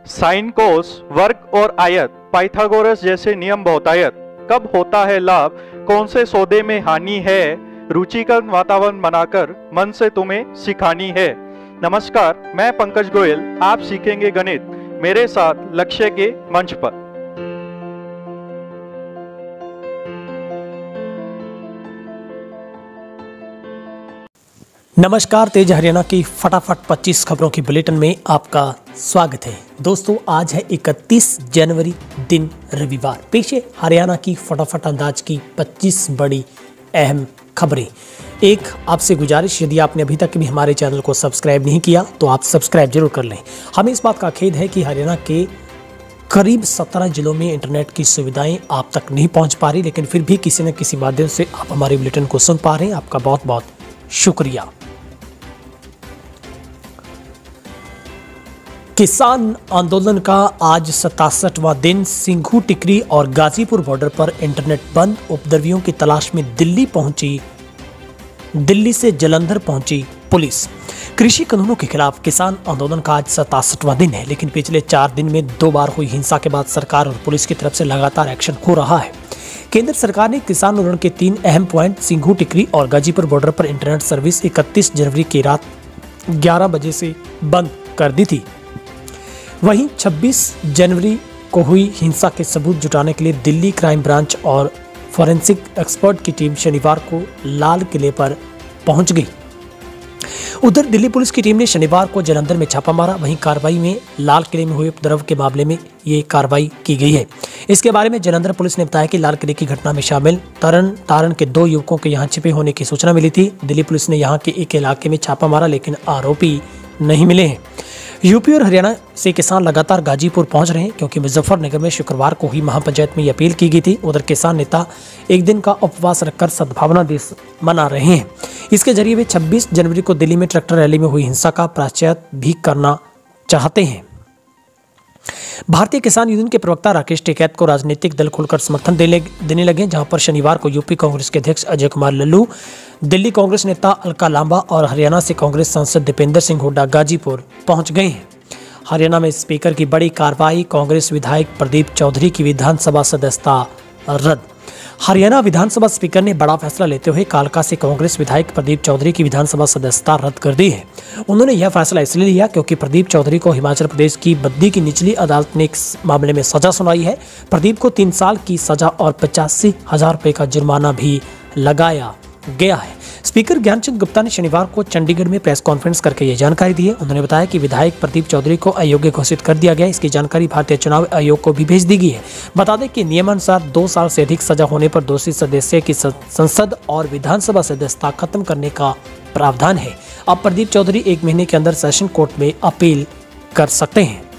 Sine cos वर्ग और आयत, पाइथागोरस जैसे नियम बहुतायत, कब होता है लाभ, कौन से सौदे में हानि है, रुचिकर वातावरण बनाकर मन से तुम्हें सिखानी है। नमस्कार, मैं पंकज गोयल, आप सीखेंगे गणित मेरे साथ लक्ष्य के मंच पर। नमस्कार, तेज हरियाणा की फटाफट 25 खबरों की बुलेटिन में आपका स्वागत है। दोस्तों, आज है 31 जनवरी, दिन रविवार। पेश है हरियाणा की फटाफट अंदाज की 25 बड़ी अहम खबरें। एक आपसे गुजारिश, यदि आपने अभी तक भी हमारे चैनल को सब्सक्राइब नहीं किया तो आप सब्सक्राइब जरूर कर लें। हमें इस बात का खेद है कि हरियाणा के करीब 17 जिलों में इंटरनेट की सुविधाएं आप तक नहीं पहुंच पा रही, लेकिन फिर भी किसी न किसी माध्यम से आप हमारे बुलेटिन को सुन पा रहे हैं। आपका बहुत बहुत शुक्रिया। किसान आंदोलन का आज 67वां दिन। सिंघू टिकरी और गाजीपुर बॉर्डर पर इंटरनेट बंद। उपद्रवियों की तलाश में दिल्ली से जालंधर पहुंची पुलिस। कृषि कानूनों के खिलाफ किसान आंदोलन का आज 67वां दिन है, लेकिन पिछले 4 दिन में 2 बार हुई हिंसा के बाद सरकार और पुलिस की तरफ से लगातार एक्शन हो रहा है। केंद्र सरकार ने किसान आंदोलन के 3 अहम पॉइंट सिंघू टिकरी और गाजीपुर बॉर्डर पर इंटरनेट सर्विस 31 जनवरी की रात 11 बजे से बंद कर दी थी। वहीं 26 जनवरी को हुई हिंसा के सबूत जुटाने के लिए दिल्ली क्राइम ब्रांच और फॉरेंसिक एक्सपर्ट की टीम शनिवार को लाल किले पर पहुंच गई। उधर दिल्ली पुलिस की टीम ने शनिवार को जालंधर में छापा मारा। वहीं कार्रवाई में लाल किले में हुए उपद्रव के मामले में ये कार्रवाई की गई है। इसके बारे में जालंधर पुलिस ने बताया कि लाल किले की घटना में शामिल तारण के 2 युवकों के यहां छिपे होने की सूचना मिली थी। दिल्ली पुलिस ने यहां के एक इलाके में छापा मारा, लेकिन आरोपी नहीं मिले हैं। यूपी और हरियाणा से किसान लगातार गाजीपुर पहुंच रहे हैं, क्योंकि मुजफ्फरनगर में शुक्रवार को हुई महापंचायत में ये अपील की गई थी। उधर किसान नेता एक दिन का उपवास रखकर सद्भावना दिवस मना रहे हैं। इसके जरिए वे 26 जनवरी को दिल्ली में ट्रैक्टर रैली में हुई हिंसा का प्रायश्चित भी करना चाहते हैं। भारतीय किसान यूनियन के प्रवक्ता राकेश टिकैत को राजनीतिक दल खोलकर समर्थन देने लगे, जहां पर शनिवार को यूपी कांग्रेस के अध्यक्ष अजय कुमार लल्लू, दिल्ली कांग्रेस नेता अलका लांबा और हरियाणा से कांग्रेस सांसद दीपेंद्र सिंह हुड्डा गाजीपुर पहुंच गए हैं। हरियाणा में स्पीकर की बड़ी कार्रवाई। कांग्रेस विधायक प्रदीप चौधरी की विधानसभा सदस्यता रद्द। हरियाणा विधानसभा स्पीकर ने बड़ा फैसला लेते हुए कालका से कांग्रेस विधायक प्रदीप चौधरी की विधानसभा सदस्यता रद्द कर दी है। उन्होंने यह फैसला इसलिए लिया क्योंकि प्रदीप चौधरी को हिमाचल प्रदेश की बद्दी की निचली अदालत ने इस मामले में सजा सुनाई है। प्रदीप को 3 साल की सजा और 85,000 रुपए का जुर्माना भी लगाया गया है। स्पीकर ज्ञानचंद गुप्ता ने शनिवार को चंडीगढ़ में प्रेस कॉन्फ्रेंस करके ये जानकारी दी है। उन्होंने बताया कि विधायक प्रदीप चौधरी को अयोग्य घोषित कर दिया गया। इसकी जानकारी भारतीय चुनाव आयोग को भी भेज दी गई है। बता दें कि नियमानुसार 2 साल से अधिक सजा होने पर दोषी सदस्य की संसद और विधानसभा सदस्यता खत्म करने का प्रावधान है। अब प्रदीप चौधरी 1 महीने के अंदर सेशन कोर्ट में अपील कर सकते हैं।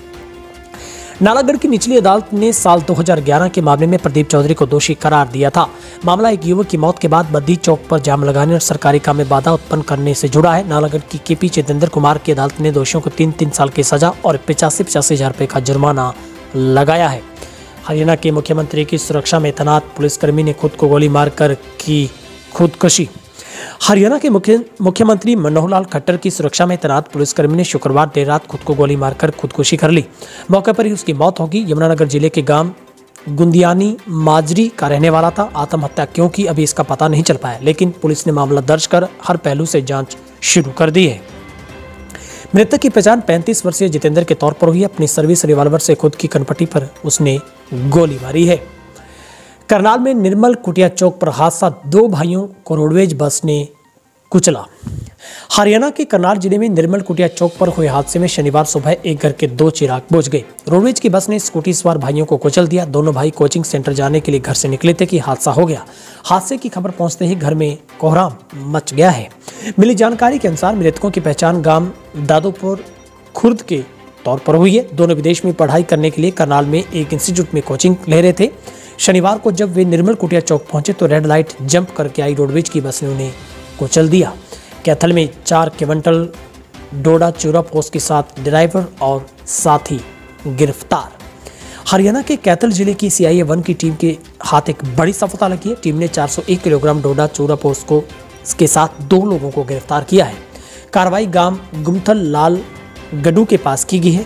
नालागढ़ की निचली अदालत ने साल 2011 के मामले में प्रदीप चौधरी को दोषी करार दिया था। मामला एक युवक की मौत के बाद बद्दी चौक पर जाम लगाने और सरकारी काम में बाधा उत्पन्न करने से जुड़ा है। नालागढ़ की केपी चितेंद्र कुमार की अदालत ने दोषियों को 3 साल की सजा और 85,000 रुपए का जुर्माना लगाया है। हरियाणा के मुख्यमंत्री की सुरक्षा में तैनात पुलिसकर्मी ने खुद को गोली मारकर की खुदकुशी। हरियाणा के मुख्यमंत्री मनोहर लाल खट्टर की सुरक्षा में तैनात पुलिसकर्मी ने शुक्रवार देर रात खुद को गोली मारकर खुदकुशी कर ली। मौके पर ही उसकी मौत होगी। यमुनानगर जिले के गांव गुंदियानी माजरी का रहने वाला था। आत्महत्या क्यों की अभी इसका पता नहीं चल पाया, लेकिन पुलिस ने मामला दर्ज कर हर पहलू से जांच शुरू कर दी है। मृतक की पहचान 35 वर्षीय जितेंद्र के तौर पर हुई। अपनी सर्विस रिवॉल्वर से खुद की कनपट्टी पर उसने गोली मारी है। करनाल में निर्मल कुटिया चौक पर हादसा, 2 भाइयों को रोडवेज बस ने कुचला। हरियाणा के करनाल जिले में निर्मल कुटिया चौक पर हुए हादसे में शनिवार सुबह एक घर के 2 चिराग बुझ गए। रोडवेज की बस ने स्कूटी सवार भाइयों को कुचल दिया। दोनों भाई कोचिंग सेंटर जाने के लिए घर से निकले थे कि हादसा हो गया। हादसे की खबर पहुंचते ही घर में कोहराम मच गया है। मिली जानकारी के अनुसार मृतकों की पहचान गांव दादोपुर खुर्द के तौर पर हुई है। दोनों विदेश में पढ़ाई करने के लिए करनाल में एक इंस्टीट्यूट में कोचिंग ले रहे थे। शनिवार को जब वे निर्मल कुटिया चौक पहुंचे तो रेड लाइट जंप करके आई रोडवेज की बस ने उन्हें कुचल दिया। कैथल में 4 क्विंटल डोडा चूरा पोस्ट के साथ ड्राइवर और साथी गिरफ्तार। हरियाणा के कैथल जिले की CIA 1 की टीम के हाथ एक बड़ी सफलता लगी है। टीम ने 401 किलोग्राम डोडा चूरा पोस्ट को के साथ 2 लोगों को गिरफ्तार किया है। कार्रवाई गांव गुमथल लाल गडू के पास की गई है।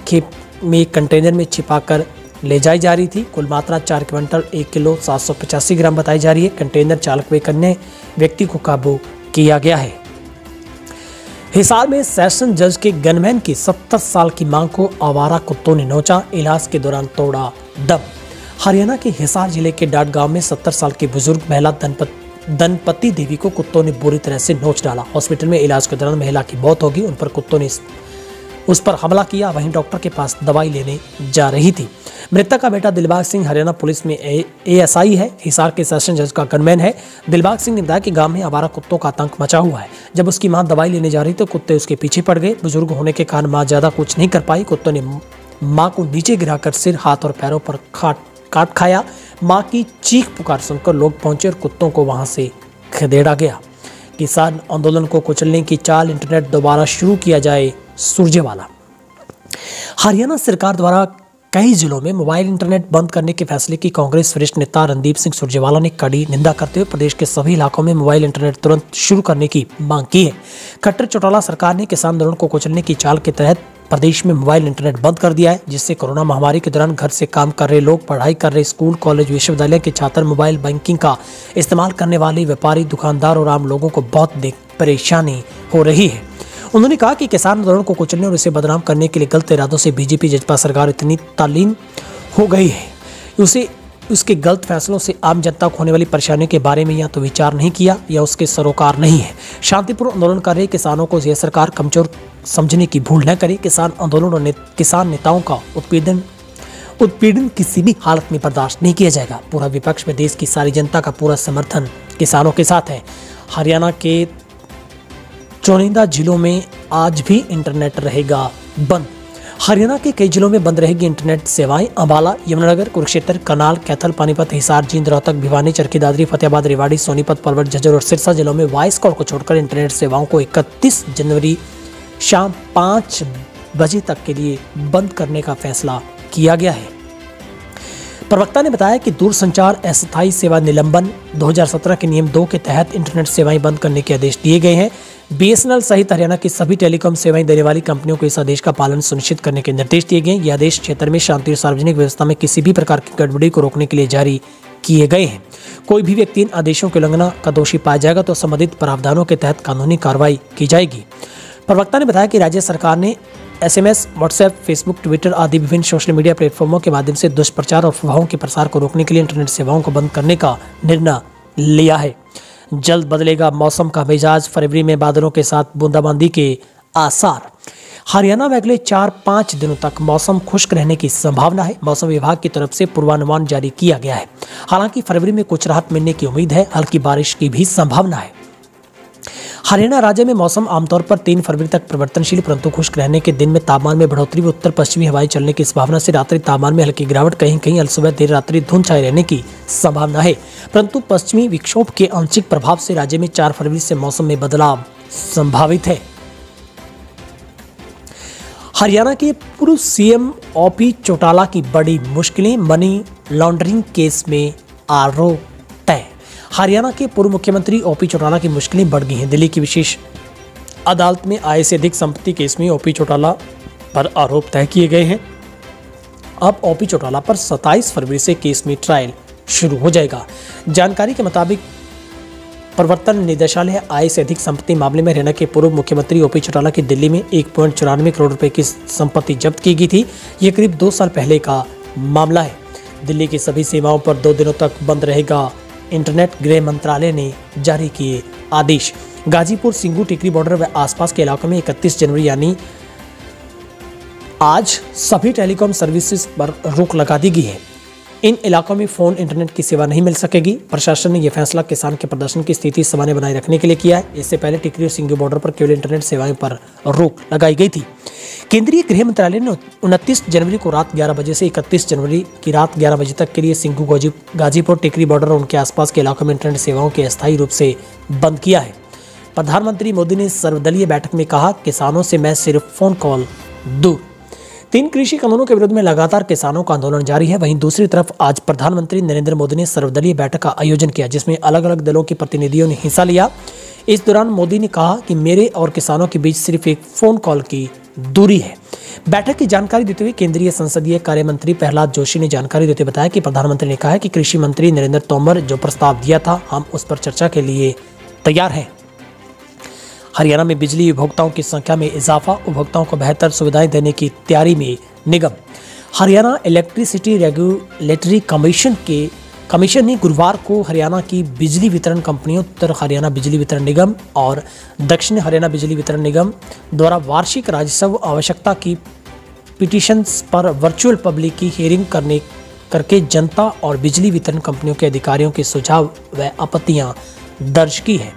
में एक कंटेनर में छिपाकर ले जाई जा रही थी। कुल मात्रा 4 क्विंटल 1 किलो 785 ग्राम बताई जा रही है। कंटेनर चालक व एक अन्य व्यक्ति को काबू किया गया है। हिसार में सेशन जज के गनमैन की 70 साल की मां को आवारा कुत्तों ने नोचा, इलाज के दौरान तोड़ा दम। हरियाणा के हिसार जिले के डाट गांव में 70 साल की बुजुर्ग महिला दनपति देवी को कुत्तों ने बुरी तरह से नोच डाला। हॉस्पिटल में इलाज के दौरान महिला की मौत होगी। उन पर कुत्तों ने उस पर हमला किया। वहीं डॉक्टर के पास दवाई लेने जा रही थी। मृतक का बेटा दिलबाग सिंह हरियाणा पुलिस में एएसआई है। हिसार के सेशन जज का गनमैन है। दिलबाग सिंह ने बताया कि गांव में आवारा कुत्तों का आतंक मचा हुआ है। जब उसकी मां दवाई लेने जा रही तो कुत्ते उसके पीछे पड़ गए। बुजुर्ग होने के कारण मां ज्यादा कुछ नहीं कर पाई। कुत्तों ने मां को नीचे गिराकर सिर, हाथ और पैरों पर काट खाया। मां की चीख पुकार सुनकर लोग पहुंचे और कुत्तों को वहां से खदेड़ा गया। किसान आंदोलन को कुचलने की चाल, इंटरनेट दोबारा शुरू किया जाए, सुरजेवाला। हरियाणा सरकार द्वारा कई जिलों में मोबाइल इंटरनेट बंद करने के फैसले की कांग्रेस वरिष्ठ नेता रणदीप सिंह सुरजेवाला ने कड़ी निंदा करते हुए प्रदेश के सभी इलाकों में मोबाइल इंटरनेट तुरंत शुरू करने की मांग की है। खट्टर चौटाला सरकार ने किसान आंदोलन को कुचलने की चाल के तहत प्रदेश में मोबाइल इंटरनेट बंद कर दिया है, जिससे कोरोना महामारी के दौरान घर से काम कर रहे लोग, पढ़ाई कर रहे स्कूल, कॉलेज, विश्वविद्यालय के छात्र, मोबाइल बैंकिंग का इस्तेमाल करने वाले व्यापारी, दुकानदार और आम लोगों को बहुत परेशानी हो रही है। उन्होंने कहा कि किसान आंदोलन को कुचलने और इसे बदनाम करने के लिए गलत इरादों से बीजेपी जजपा सरकार इतनी तालीन हो गई है, उसके गलत फैसलों से आम जनता को होने वाली परेशानी के बारे में या तो विचार नहीं किया या उसके सरोकार नहीं है। शांतिपूर्ण आंदोलन कर रहे किसानों को यह सरकार कमजोर समझने की भूल न करे। किसान आंदोलन और किसान नेताओं का उत्पीड़न किसी भी हालत में बर्दाश्त नहीं किया जाएगा। पूरा विपक्ष में देश की सारी जनता का पूरा समर्थन किसानों के साथ है। हरियाणा के चुनिंदा जिलों में आज भी इंटरनेट रहेगा बंद। हरियाणा के कई जिलों में बंद रहेगी इंटरनेट सेवाएं। अंबाला, यमुनानगर, कुरुक्षेत्र, करनाल, कैथल, पानीपत, हिसार, जींद, रोहतक, भिवानी, चरखी दादरी, फतेहाबाद, रेवाड़ी, सोनीपत, पलवल, झज्जर और सिरसा जिलों में वॉइस कॉल को छोड़कर इंटरनेट सेवाओं को 31 जनवरी शाम 5 बजे तक के लिए बंद करने का फैसला किया गया है। प्रवक्ता ने बताया कि दूरसंचार अस्थायी सेवा निलंबन 2017 के नियम 2 के तहत इंटरनेट सेवाएं बंद करने के आदेश दिए गए हैं। बीएसएनएल सहित हरियाणा की सभी टेलीकॉम सेवाएं देने वाली कंपनियों को इस आदेश का पालन सुनिश्चित करने के निर्देश दिए गए हैं। ये आदेश क्षेत्र में शांति और सार्वजनिक व्यवस्था में किसी भी प्रकार की गड़बड़ी को रोकने के लिए जारी किए गए हैं। कोई भी व्यक्ति इन आदेशों की उल्लंघना का दोषी पाया जाएगा तो संबंधित प्रावधानों के तहत कानूनी कार्रवाई की जाएगी। प्रवक्ता ने बताया कि राज्य सरकार ने SMS, व्हाट्सएप, फेसबुक, ट्विटर आदि विभिन्न सोशल मीडिया प्लेटफॉर्मों के माध्यम से दुष्प्रचार और अफवाहों के प्रसार को रोकने के लिए इंटरनेट सेवाओं को बंद करने का निर्णय लिया है। जल्द बदलेगा मौसम का मिजाज, फरवरी में बादलों के साथ बूंदाबांदी के आसार। हरियाणा में अगले 4-5 दिनों तक मौसम खुश्क रहने की संभावना है। मौसम विभाग की तरफ से पूर्वानुमान जारी किया गया है। हालांकि फरवरी में कुछ राहत मिलने की उम्मीद है। हल्की बारिश की भी संभावना है। हरियाणा राज्य में मौसम आमतौर पर 3 फरवरी तक परिवर्तनशील परंतु खुश्क रहने के दिन में तापमान में बढ़ोतरी व उत्तर पश्चिमी हवाएं चलने की संभावना से रात्रि तापमान में हल्की गिरावट, कहीं कहीं अलसुबह देर रात्रि धुंध छाए रहने की संभावना है। परंतु पश्चिमी विक्षोभ के आंशिक प्रभाव से राज्य में 4 फरवरी से मौसम में बदलाव संभावित है। हरियाणा के पूर्व सीएम ओपी चौटाला की बड़ी मुश्किलें, मनी लॉन्ड्रिंग केस में आरोप तय। हरियाणा के पूर्व मुख्यमंत्री ओपी चौटाला की मुश्किलें बढ़ गई हैं। दिल्ली की विशेष अदालत में आय से अधिक संपत्ति केस में ओपी चौटाला पर आरोप तय किए गए हैं। अब ओपी चौटाला पर 27 फरवरी से केस में ट्रायल शुरू हो जाएगा। जानकारी के मुताबिक प्रवर्तन निदेशालय आय से अधिक संपत्ति मामले में हरियाणा के पूर्व मुख्यमंत्री ओपी चौटाला की दिल्ली में 1.94 करोड़ रुपए की संपत्ति जब्त की गई थी। ये करीब 2 साल पहले का मामला है। दिल्ली की सभी सीमाओं पर 2 दिनों तक बंद रहेगा इंटरनेट, गृह मंत्रालय ने जारी किए आदेश। गाजीपुर, सिंगू, टिकरी बॉर्डर व आसपास के इलाकों में 31 जनवरी यानी आज सभी टेलीकॉम सर्विसेज पर रोक लगा दी गई है। इन इलाकों में फोन, इंटरनेट की सेवा नहीं मिल सकेगी। प्रशासन ने यह फैसला किसान के प्रदर्शन की स्थिति सामान्य बनाए रखने के लिए किया है। इससे पहले टिकरी और सिंगू बॉर्डर पर केवल इंटरनेट सेवाएं पर रोक लगाई गई थी। केंद्रीय गृह मंत्रालय ने 29 जनवरी को रात 11 बजे से 31 जनवरी की रात 11 बजे तक के लिए सिंगू, गाजीपुर, टिकरी बॉर्डर और उनके आसपास के इलाकों में इंटरनेट सेवाओं के अस्थायी रूप से बंद किया है। प्रधानमंत्री मोदी ने सर्वदलीय बैठक में कहा, किसानों से मैं सिर्फ फोन कॉल दूर। 3 कृषि कानूनों के विरोध में लगातार किसानों का आंदोलन जारी है। वहीं दूसरी तरफ आज प्रधानमंत्री नरेंद्र मोदी ने सर्वदलीय बैठक का आयोजन किया, जिसमें अलग अलग दलों के प्रतिनिधियों ने हिस्सा लिया। इस दौरान मोदी ने कहा कि मेरे और किसानों के बीच सिर्फ एक फोन कॉल की दूरी है। बैठक की जानकारी देते हुए केंद्रीय संसदीय कार्य मंत्री प्रहलाद जोशी ने जानकारी देते बताया कि प्रधानमंत्री ने कहा है कि कृषि मंत्री नरेंद्र तोमर जो प्रस्ताव दिया था, हम उस पर चर्चा के लिए तैयार हैं। हरियाणा में बिजली उपभोक्ताओं की संख्या में इजाफा, उपभोक्ताओं को बेहतर सुविधाएं देने की तैयारी में निगम। हरियाणा इलेक्ट्रिसिटी रेगुलेटरी कमीशन ने गुरुवार को हरियाणा की बिजली वितरण कंपनियों उत्तर हरियाणा बिजली वितरण निगम और दक्षिण हरियाणा बिजली वितरण निगम द्वारा वार्षिक राजस्व आवश्यकता की पिटीशंस पर वर्चुअल पब्लिक की हियरिंग करके जनता और बिजली वितरण कंपनियों के अधिकारियों के सुझाव व आपत्तियां दर्ज की है।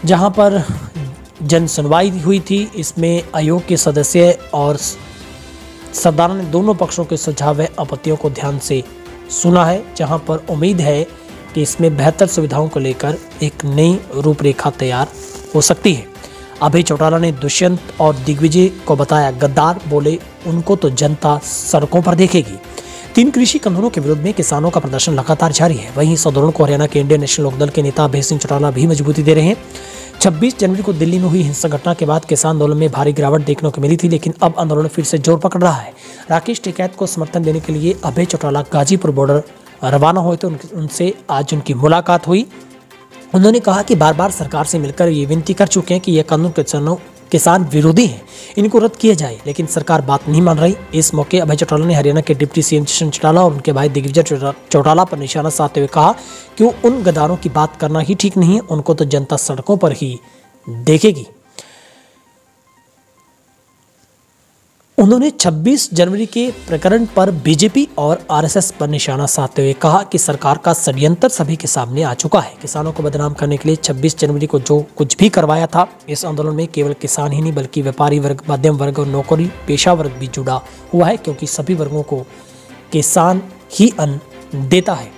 जहां पर जन सुनवाई हुई थी, इसमें आयोग के सदस्य और सदन ने दोनों पक्षों के सुझाव व आपत्तियों को ध्यान से सुना है, जहां पर उम्मीद है कि इसमें बेहतर सुविधाओं को लेकर एक नई रूपरेखा तैयार हो सकती है। अभय चौटाला ने दुष्यंत और दिग्विजय को बताया गद्दार, बोले उनको तो जनता सड़कों पर देखेगी। 3 कृषि कानूनों के विरोध में किसानों का प्रदर्शन लगातार जारी है। वहीं इस आंदोलन को हरियाणा के इंडियन नेशनल लोकदल के नेता अभय सिंह चौटाला भी मजबूती दे रहे हैं। 26 जनवरी को दिल्ली में हुई हिंसक घटना के बाद किसान आंदोलन में भारी गिरावट देखने को मिली थी, लेकिन अब आंदोलन फिर से जोर पकड़ रहा है। राकेश टिकैत को समर्थन देने के लिए अभय चौटाला गाजीपुर बॉर्डर रवाना हुए तो उनसे आज उनकी मुलाकात हुई। उन्होंने कहा कि बार बार सरकार से मिलकर ये विनती कर चुके हैं कि यह कानून किसान विरोधी हैं, इनको रद्द किया जाए, लेकिन सरकार बात नहीं मान रही। इस मौके अभय चौटाला ने हरियाणा के डिप्टी सीएम दुष्यंत चौटाला और उनके भाई दिग्विजय चौटाला पर निशाना साधते हुए कहा कि उन गद्दारों की बात करना ही ठीक नहीं है, उनको तो जनता सड़कों पर ही देखेगी। उन्होंने 26 जनवरी के प्रकरण पर बीजेपी और आरएसएस पर निशाना साधते हुए कहा कि सरकार का षड्यंत्र सभी के सामने आ चुका है। किसानों को बदनाम करने के लिए 26 जनवरी को जो कुछ भी करवाया था, इस आंदोलन में केवल किसान ही नहीं बल्कि व्यापारी वर्ग, मध्यम वर्ग और नौकरी पेशा वर्ग भी जुड़ा हुआ है, क्योंकि सभी वर्गों को किसान ही अन्न देता है।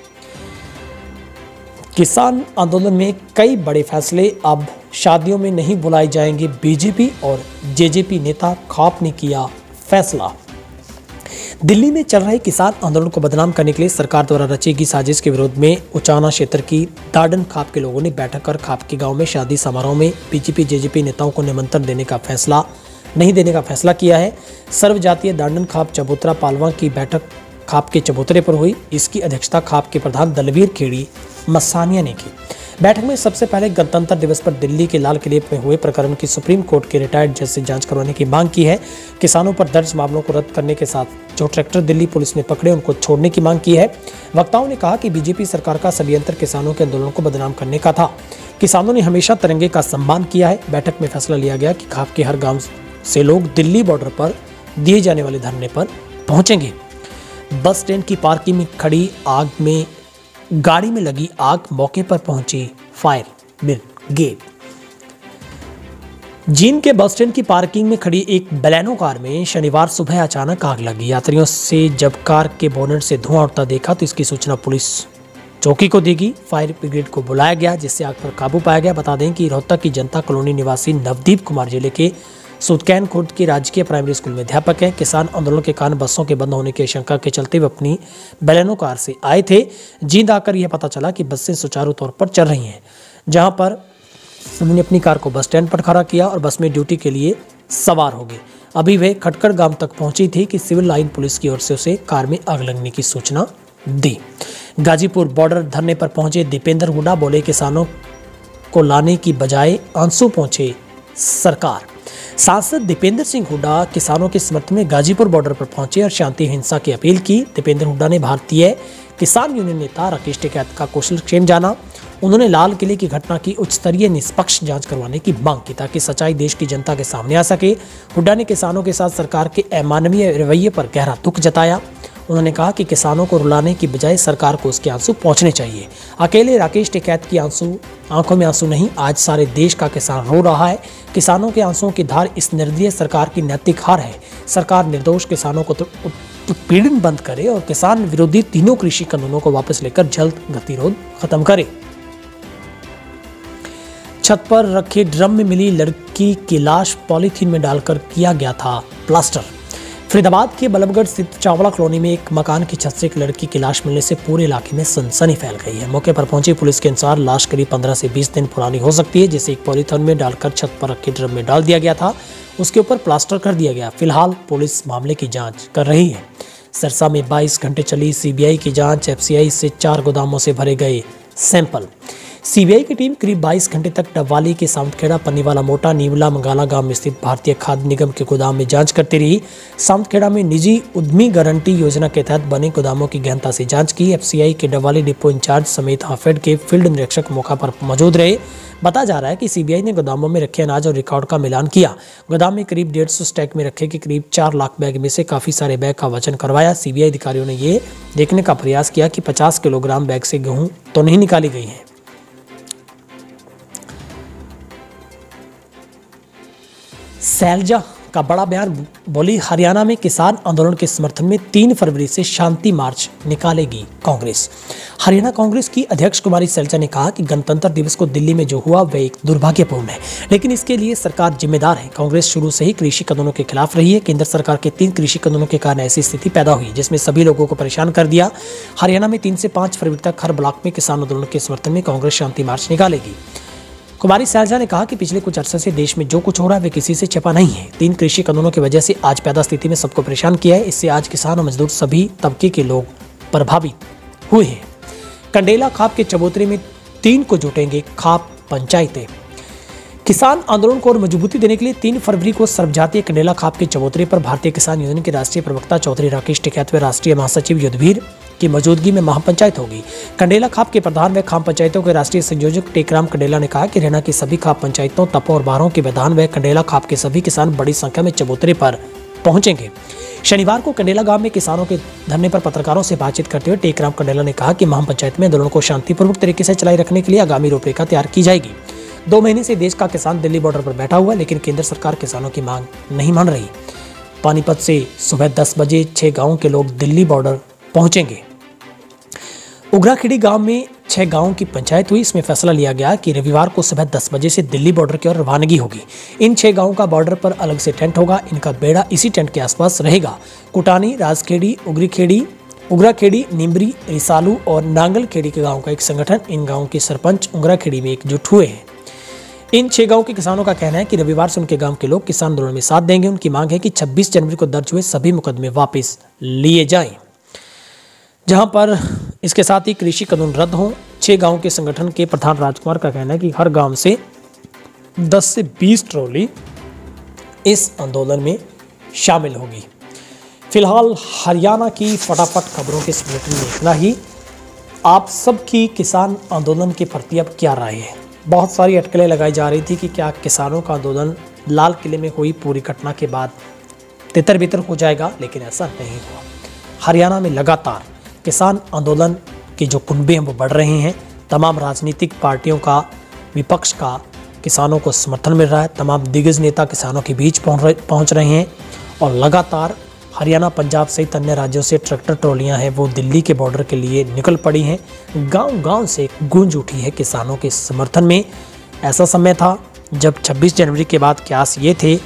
किसान आंदोलन में कई बड़े फैसले, अब शादियों में नहीं बुलाए जाएंगे बीजेपी और जेजेपी नेता, खाप ने किया फैसला। दिल्ली में चल रहे किसान आंदोलन को बदनाम करने के लिए सरकार द्वारा रची गई साजिश के विरोध में उचाना क्षेत्र की दाडन खाप के लोगों ने बैठक कर खाप के गांव में शादी समारोह में बीजेपी जेजेपी नेताओं को निमंत्रण नहीं देने का फैसला किया है। सर्वजातीय दाडन खाप चबूतरा पालवा की बैठक खाप के चबूतरे पर हुई। इसकी अध्यक्षता खाप के प्रधान दलवीर खेड़ी मसानिया ने की। बैठक में सबसे पहले गणतंत्र दिवस पर दिल्ली के लाल किले में हुए प्रकरण की सुप्रीम कोर्ट के रिटायर्ड जज से जांच करवाने की मांग की है। किसानों पर दर्ज मामलों को रद्द करने के साथ जो ट्रैक्टर दिल्ली पुलिस ने पकड़े उनको छोड़ने की मांग की है। वक्ताओं ने कहा कि बीजेपी सरकार का षड्यंत्र किसानों के आंदोलन को बदनाम करने का था। किसानों ने हमेशा तिरंगे का सम्मान किया है। बैठक में फैसला लिया गया कि खाप के हर गाँव से लोग दिल्ली बॉर्डर पर दिए जाने वाले धरने पर पहुंचेंगे। बस स्टैंड की पार्किंग में खड़ी गाड़ी में लगी आग, मौके पर पहुंची फायर ब्रिगेड। जींद के बस स्टैंड की पार्किंग में खड़ी एक बलेनो कार में शनिवार सुबह अचानक आग लगी। यात्रियों से जब कार के बोनट से धुआं उठता देखा तो इसकी सूचना पुलिस चौकी को दी गई। फायर ब्रिगेड को बुलाया गया, जिससे आग पर काबू पाया गया। बता दें कि रोहतक की जनता कॉलोनी निवासी नवदीप कुमार जिले के सुदकैन खुर्द के राजकीय प्राइमरी स्कूल में अध्यापक हैं। किसान आंदोलन के कारण बसों के बंद होने की आशंका के चलते वे अपनी बलेनो कार से आए थे। जींद आकर यह पता चला कि बसें सुचारू तौर पर चल रही हैं, जहां पर उन्होंने अपनी कार को बस स्टैंड पर खड़ा किया और बस में ड्यूटी के लिए सवार हो गए। अभी वे खटकड़ गांव तक पहुंची थी कि सिविल लाइन पुलिस की ओर से उसे कार में आग लगने की सूचना दी। गाजीपुर बॉर्डर धरने पर पहुंचे दीपेंद्र हुड्डा बोले किसानों को लाने की बजाय आंसू पहुंचे सरकार। सांसद दीपेंद्र सिंह हुड्डा किसानों के समर्थन में गाजीपुर बॉर्डर पर पहुंचे और शांति हिंसा की अपील की। दीपेंद्र हुड्डा ने भारतीय किसान यूनियन नेता राकेश टिकैत का कुशलक्षेम जाना। उन्होंने लाल किले की घटना की उच्च स्तरीय निष्पक्ष जांच करवाने की मांग की ताकि सच्चाई देश की जनता के सामने आ सके। हुड्डा ने किसानों के साथ सरकार के अमानवीय रवैये पर गहरा दुख जताया। उन्होंने कहा कि किसानों को रुलाने की बजाय सरकार को उसके आंसू पहुंचने चाहिए। अकेले राकेश टिकैत की आंखों में आंसू नहीं, आज सारे देश का किसान रो रहा है। किसानों के आंसुओं की धार इस निर्दयी सरकार की नैतिक हार है। सरकार निर्दोष किसानों को उत्पीड़न बंद करे और किसान विरोधी तीनों कृषि कानूनों को वापस लेकर जल्द गतिरोध खत्म करे। छत पर रखे ड्रम में मिली लड़की की लाश पॉलीथीन में डालकर किया गया था प्लास्टर। फरीदाबाद के बल्लभगढ़ स्थित चावला कॉलोनी में एक मकान की छत से एक लड़की की लाश मिलने से पूरे इलाके में सनसनी फैल गई है। मौके पर पहुंची पुलिस के अनुसार लाश करीब 15 से 20 दिन पुरानी हो सकती है, जिसे एक पॉलीथीन में डालकर छत पर रखे ड्रम में डाल दिया गया था। उसके ऊपर प्लास्टर कर दिया गया। फिलहाल पुलिस मामले की जांच कर रही है। सिरसा में 22 घंटे चली सीबीआई की जांच। एफसीआई से 4 गोदामों से भरे गए सैंपल। सीबीआई की टीम करीब 22 घंटे तक डबवाली के सावंतखेड़ा, पन्नीवाला मोटा, नीमला मंगाला गांव में स्थित भारतीय खाद्य निगम के गोदाम में जांच करती रही। सावंतखेड़ा में निजी उद्यमी गारंटी योजना के तहत बने गोदामों की गहनता से जांच की। एफसीआई के डबवाली डिपो इंचार्ज समेत हाफेड के फील्ड निरीक्षक मौका पर मौजूद रहे। बताया जा रहा है कि सीबीआई ने गोदामों में रखे अनाज और रिकॉर्ड का मिलान किया। गोदाम में करीब 150 स्टैक में रखे कि करीब 4 लाख बैग में से काफी सारे बैग का वजन करवाया। सीबीआई अधिकारियों ने ये देखने का प्रयास किया कि 50 किलोग्राम बैग से गेहूं तो नहीं निकाली गई है। शैलजा का बड़ा बयान, बोली हरियाणा में किसान आंदोलन के समर्थन में 3 फरवरी से शांति मार्च निकालेगी कांग्रेस। हरियाणा कांग्रेस की अध्यक्ष कुमारी शैलजा ने कहा कि गणतंत्र दिवस को दिल्ली में जो हुआ वह एक दुर्भाग्यपूर्ण है, लेकिन इसके लिए सरकार जिम्मेदार है। कांग्रेस शुरू से ही कृषि कानूनों के खिलाफ रही है। केंद्र सरकार के 3 कृषि कानूनों के कारण ऐसी स्थिति पैदा हुई जिसमें सभी लोगों को परेशान कर दिया। हरियाणा में 3 से 5 फरवरी तक हर ब्लॉक में किसान आंदोलन के समर्थन में कांग्रेस शांति मार्च निकालेगी। कुमारी शैलजा ने कहा कि पिछले कुछ अरसे से देश में जो कुछ हो रहा है वे किसी से छिपा नहीं है। 3 कृषि कानूनों की वजह से आज पैदा स्थिति में सबको परेशान किया है। इससे आज किसान और मजदूर सभी तबके के लोग प्रभावित हुए हैं। कंडेला खाप के चबूतरे में 3 को जुटेंगे खाप पंचायतें। किसान आंदोलन को और मजबूती देने के लिए 3 फरवरी को सर्वजातीय कंडेला खाप के चबूतरे पर भारतीय किसान यूनियन के राष्ट्रीय प्रवक्ता चौधरी राकेश टिकैत व राष्ट्रीय महासचिव युद्धवीर की मौजूदगी में महापंचायत होगी। कंडेला खाप के प्रधान व खाप पंचायतों के राष्ट्रीय संयोजक टेकराम कंडेला ने कहा कि हरियाणा की सभी खाप पंचायतों, तपो और बारों के विधान व कंडेला खाप के सभी किसान बड़ी संख्या में चबूतरे पर पहुंचेंगे। शनिवार को कंडेला गांव में किसानों के धरने पर पत्रकारों से बातचीत करते हुए टेकराम कंडेला ने कहा कि महापंचायत में आंदोलन को शांतिपूर्वक तरीके से चलाए रखने के लिए आगामी रूपरेखा तैयार की जाएगी। 2 महीने से देश का किसान दिल्ली बॉर्डर पर बैठा हुआ है, लेकिन केंद्र सरकार किसानों की मांग नहीं मान रही। पानीपत से सुबह 10 बजे 6 गाँव के लोग दिल्ली बॉर्डर पहुंचेंगे। उगराखेड़ी गांव में 6 गांवों की पंचायत हुई। इसमें फैसला लिया गया कि रविवार को सुबह 10 बजे से दिल्ली बॉर्डर की ओर रवानगी होगी। इन 6 गांवों का बॉर्डर पर अलग से टेंट होगा। इनका बेड़ा इसी टेंट के आसपास रहेगा। कुटानी, राजखेड़ी, उगराखेड़ी, निम्बरी, रिसालू और नांगलखेड़ी के गाँव का एक संगठन इन गाँवों के सरपंच उगराखेड़ी में एकजुट हुए हैं। इन 6 गांवों के किसानों का कहना है कि रविवार से उनके गांव के लोग किसान आंदोलन में साथ देंगे। उनकी मांग है कि 26 जनवरी को दर्ज हुए सभी मुकदमे वापस लिए जाएं। जहां पर इसके साथ ही कृषि कानून रद्द हों। 6 गांवों के संगठन के प्रधान राजकुमार का कहना है कि हर गांव से 10 से 20 ट्रॉली इस आंदोलन में शामिल होगी। फिलहाल हरियाणा की फटाफट खबरों के इस बुलेटिन में इतना ही। आप सबकी किसान आंदोलन के प्रति अब क्या राय है? बहुत सारी अटकलें लगाई जा रही थी कि क्या किसानों का आंदोलन लाल किले में हुई पूरी घटना के बाद तितर बितर हो जाएगा, लेकिन ऐसा नहीं हुआ। हरियाणा में लगातार किसान आंदोलन के जो कुनबे हैं वो बढ़ रहे हैं। तमाम राजनीतिक पार्टियों का, विपक्ष का किसानों को समर्थन मिल रहा है। तमाम दिग्गज नेता किसानों के बीच पहुंच रहे हैं और लगातार हरियाणा, पंजाब सहित अन्य राज्यों से ट्रैक्टर ट्रॉलियां हैं वो दिल्ली के बॉर्डर के लिए निकल पड़ी हैं। गांव-गांव से गूंज उठी है किसानों के समर्थन में। ऐसा समय था जब 26 जनवरी के बाद क्यास ये थे,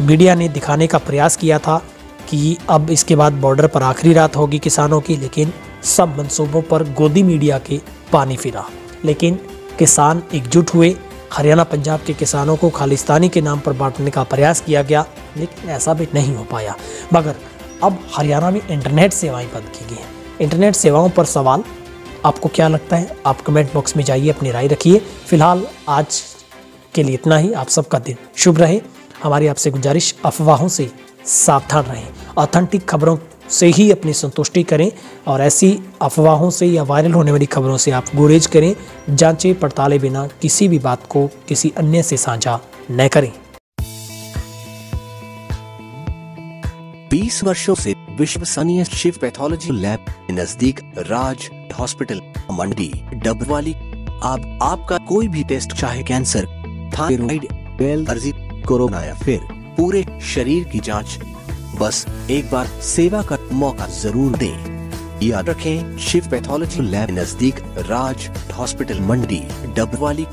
मीडिया ने दिखाने का प्रयास किया था कि अब इसके बाद बॉर्डर पर आखिरी रात होगी किसानों की, लेकिन सब मंसूबों पर गोदी मीडिया के पानी फिरा। लेकिन किसान एकजुट हुए। हरियाणा, पंजाब के किसानों को खालिस्तानी के नाम पर बांटने का प्रयास किया गया, लेकिन ऐसा भी नहीं हो पाया। मगर अब हरियाणा में इंटरनेट सेवाएं बंद की गई हैं। इंटरनेट सेवाओं पर सवाल, आपको क्या लगता है? आप कमेंट बॉक्स में जाइए, अपनी राय रखिए। फिलहाल आज के लिए इतना ही। आप सबका दिन शुभ रहे। हमारी आपसे गुजारिश, अफवाहों से सावधान रहें। ऑथेंटिक खबरों से ही अपनी संतुष्टि करें और ऐसी अफवाहों से या वायरल होने वाली खबरों से आप गुरेज करें। जांचे पड़ताले बिना किसी भी बात को किसी अन्य से साझा न करें। 20 वर्षों से विश्वसनीय शिव पैथोलॉजी लैब के नजदीक राज हॉस्पिटल मंडी डबवाली। आपका कोई भी टेस्ट, चाहे कैंसर, थायराइड, एलर्जी, कोरोना या फिर पूरे शरीर की जांच, बस एक बार सेवा का मौका जरूर दें। याद रखें, शिव पैथोलॉजी लैब नजदीक राज हॉस्पिटल मंडी डबवाली।